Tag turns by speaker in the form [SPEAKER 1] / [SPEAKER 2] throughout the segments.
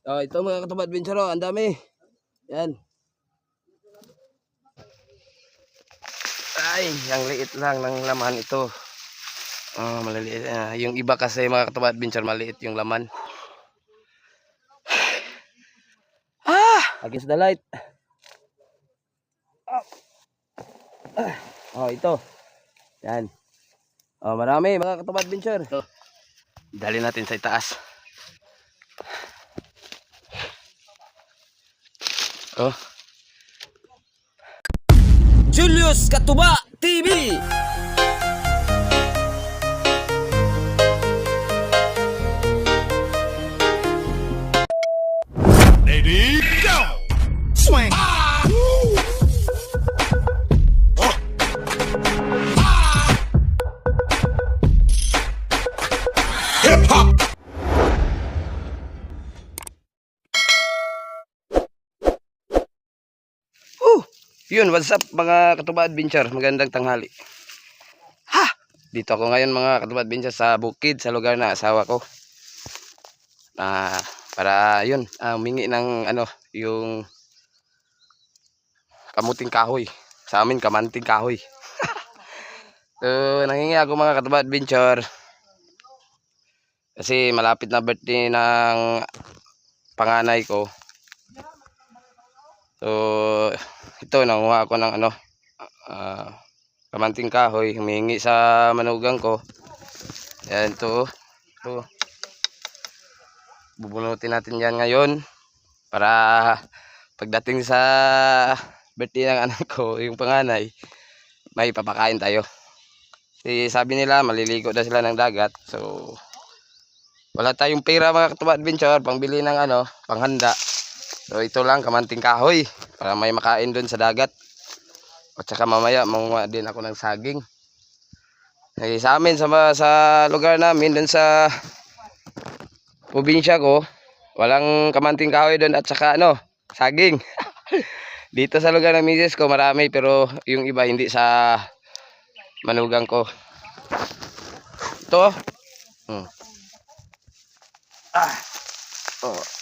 [SPEAKER 1] Oh, ito mga katubad adventure, ang dami. Yan. Ay, ang liit lang ng laman ito. Oh, maliliit. Yung iba kasi mga katubad adventure, maliit yung laman. Against the light. Oh, ito. Yan. Oh, marami mga katubad adventure. Ito. Dali natin sa itaas. Oh. Julius Katuba TV.
[SPEAKER 2] Ready, go! Swing! Hip-hop!
[SPEAKER 1] Yun, what's up mga katuba adventure? Magandang tanghali. Dito ako ngayon mga katuba adventure sa bukid, sa lugar na asawa ko. Para yun, humingi ng yung kamuting kahoy. Sa amin, kamanting kahoy. So, nangingi ako mga katuba adventure. Kasi malapit na birthday ng panganay ko. So, ito, nanguha ako ng kamanting kahoy. Humingi sa manugang ko. Yan, ito. Bubunutin natin yan ngayon. Para pagdating sa birthday ng anak ko, yung panganay, may papakain tayo. Kasi sabi nila, maliligo na sila ng dagat. So, wala tayong pera mga katuba adventure, pangbili ng panghanda. So, ito lang, kamanting kahoy. Para may makain dun sa dagat. At saka mamaya, manguha din ako ng saging. Eh, sa amin, sa lugar namin, dun sa probinsya ko, walang kamanting kahoy dun at saka saging. Dito sa lugar ng misis ko, marami. Pero yung iba, hindi sa manugang ko. Ito.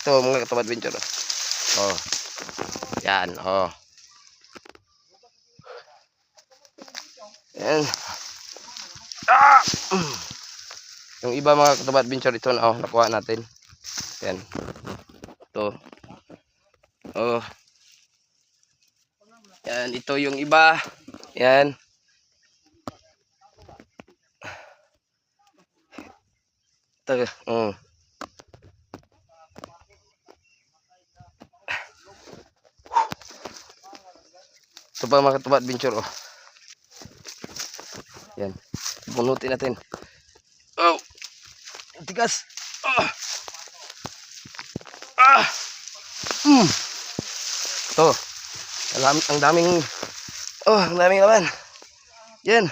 [SPEAKER 1] Ito mga katuba adventure. Yan, Yan. Yung iba mga katuba adventure ito na nakuha natin. Yan. Ito. Yan, ito yung iba. Yan. Ito. Ito pa mga katuba adventure. Yan. Bunutin natin. Tigas. Ito. Ang daming laman. Yan.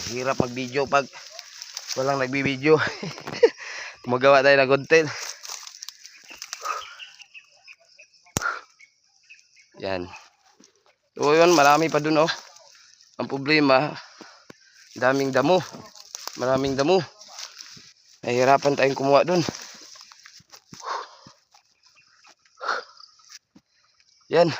[SPEAKER 1] Hirap mag-video pag walang nagbi-video. Magawa tayo ng content. Yan. So yun, marami pa dun Ang problema, daming damo. Maraming damo. Nahihirapan tayong kumuha dun. Yan.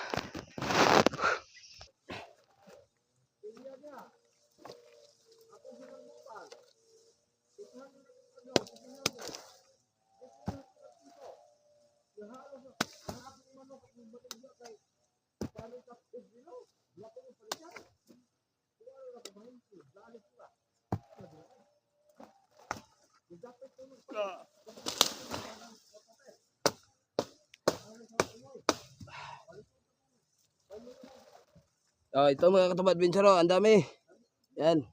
[SPEAKER 1] Ito mga katuba adventure, ang dami. Yan.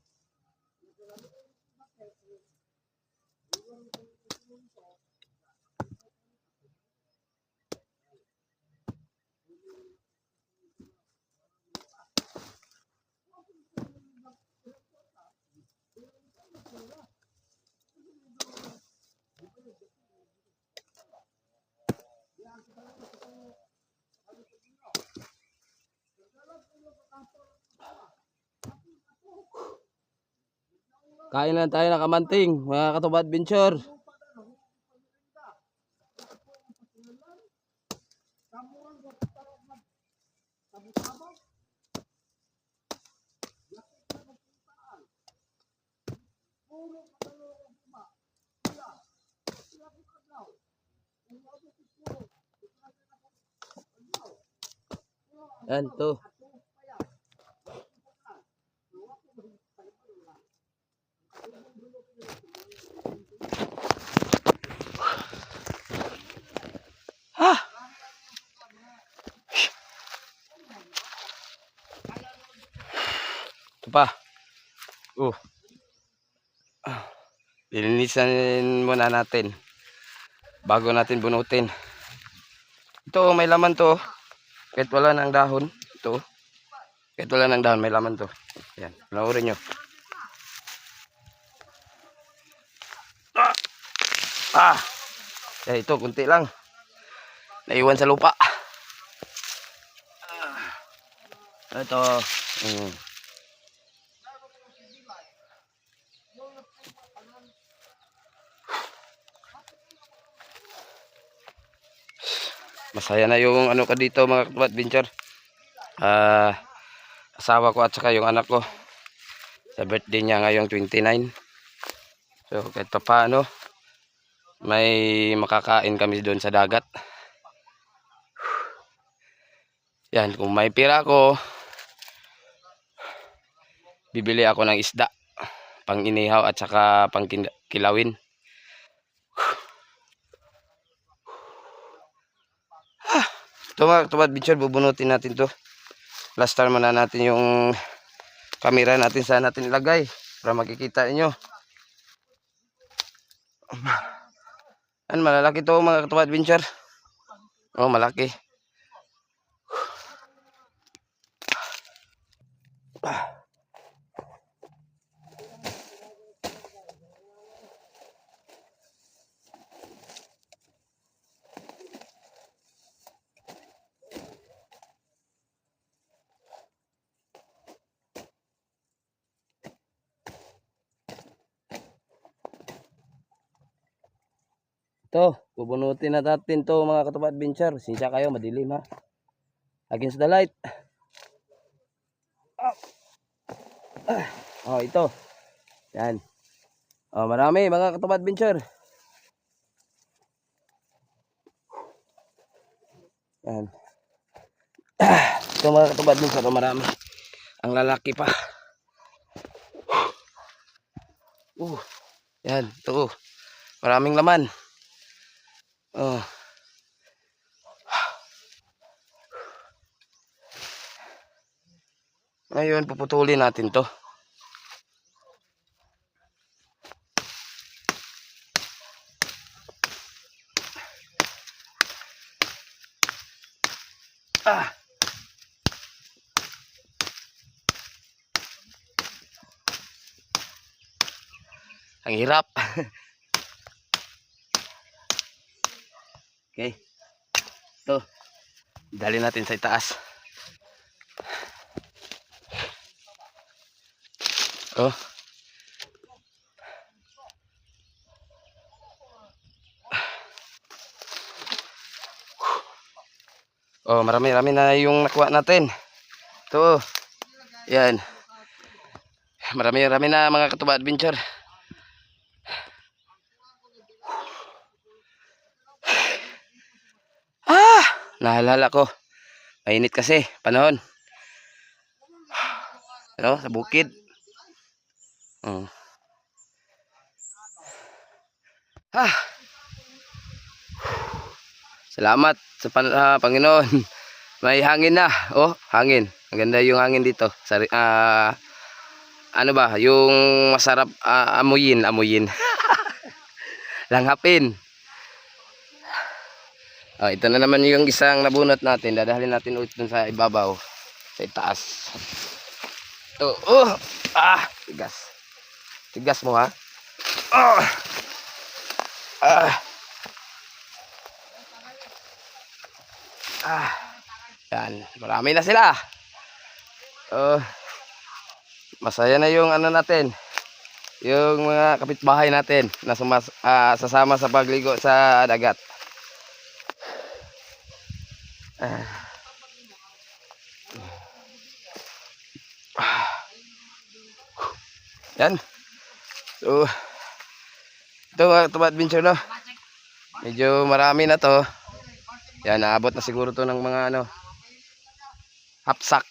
[SPEAKER 1] Kain na tayo ng kamanting, mga katubad adventure. Yan to. Ah! Ito pa. Lilinisan muna natin bago natin bunutin. Ito may laman to. Kahit wala ng dahon. Ito. Kahit wala ng dahon may laman to. Yan. Panoorin nyo. Ah! Eh, ito kunti lang. Naiwan sa lupa. Ito. Masaya na yung ano ko dito mga katubad adventure. Asawa ko at saka yung anak ko. Sa birthday niya ngayong 29. So kahit pa paano may makakain kami doon sa dagat. Yan, kung may pira ko, bibili ako ng isda pang inihaw at saka pang kilawin. Ito mga katubad adventure, bubunutin natin to. Plaster muna natin yung camera natin, saan natin ilagay para makikita inyo. Yan, malalaki to mga katubad adventure. Oh, malaki. Ito, bubunutin na natin to mga katubad adventure. Sinsya kayo, madilim ha. Against the light. Oh, ito. Yan. Oh, marami mga katubad adventure. Yan. Ito mga katubad adventure, marami. Ang lalaki pa. Yan, ito. Maraming laman. Oh. Ngayon, puputulin natin to. Ang hirap. Okay. Ito. Dali natin sa itaas. Oh. Oh, marami-rami na yung nakuha natin. Ito. Yan. Marami-rami na mga katubad adventure. Nahalala ko. Mainit kasi panahon. Ano, sa bukid. Salamat sa Panginoon. May hangin na. Oh, hangin. Maganda yung hangin dito. Ano ba? Yung masarap amuyin. Langhapin. Oh, ito na naman yung isang nabunot natin. Dadahalin natin ulit dun sa ibabaw. Sa itaas. Ito. Oh! Tigas. Tigas mo ha. Oh! Yan. Marami na sila. Oh. Masaya na yung ano natin. yung mga kapitbahay natin na sasama sa pagligo sa dagat. Yan. So, ito mga Katubad Adventure, no? Medyo marami na to. Yan, naabot na siguro to ng mga ano, hapsak.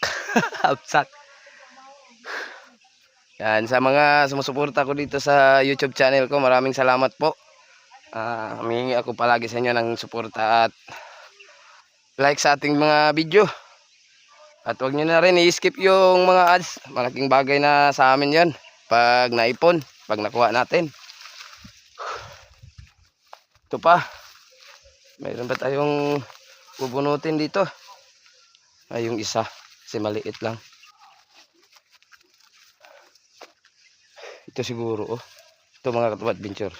[SPEAKER 1] Hapsak. Yan, sa mga sumusuporta ko dito sa YouTube channel ko, maraming salamat po. Humingi ako palagi sa inyo ng suporta at like sa ating mga video. At huwag nyo na rin i-skip yung mga ads. Malaking bagay na sa amin yon pag naipon, pag nakuha natin. Ito pa. Mayroon ba tayong bubunutin dito? Ay, yung isa. Kasi maliit lang. Ito siguro, oh. Ito mga Katubad Adventure.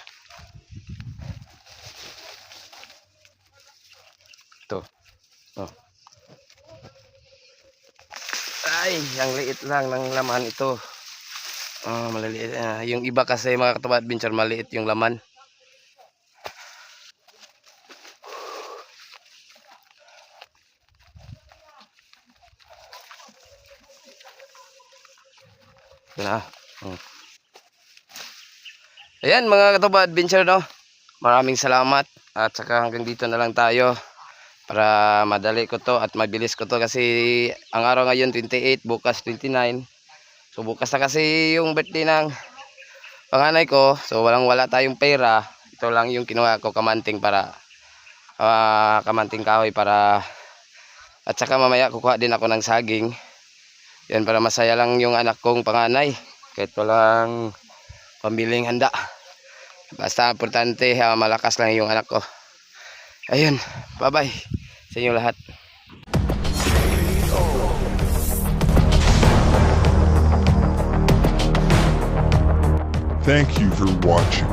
[SPEAKER 1] Ito. Oh. Ay, ang liit lang ng laman ito. Maliliit. Yung iba kasi mga Katubad Adventure, maliit yung laman. Ito na. Ayan mga Katubad Adventure, no? Maraming salamat. At saka hanggang dito na lang tayo. Para madali ko to at mabilis ko to kasi ang araw ngayon 28, bukas 29. So bukas na kasi yung birthday ng panganay ko. So wala tayong pera. Ito lang yung kinuha ko, kamanting para kamanting kahoy para, at saka mamaya kukuha din ako ng saging. Yan para masaya lang yung anak kong panganay kahit walang pambiling handa. Basta importante malakas lang yung anak ko. Ayun, bye bye sa inyo lahat.
[SPEAKER 2] Thank you for watching.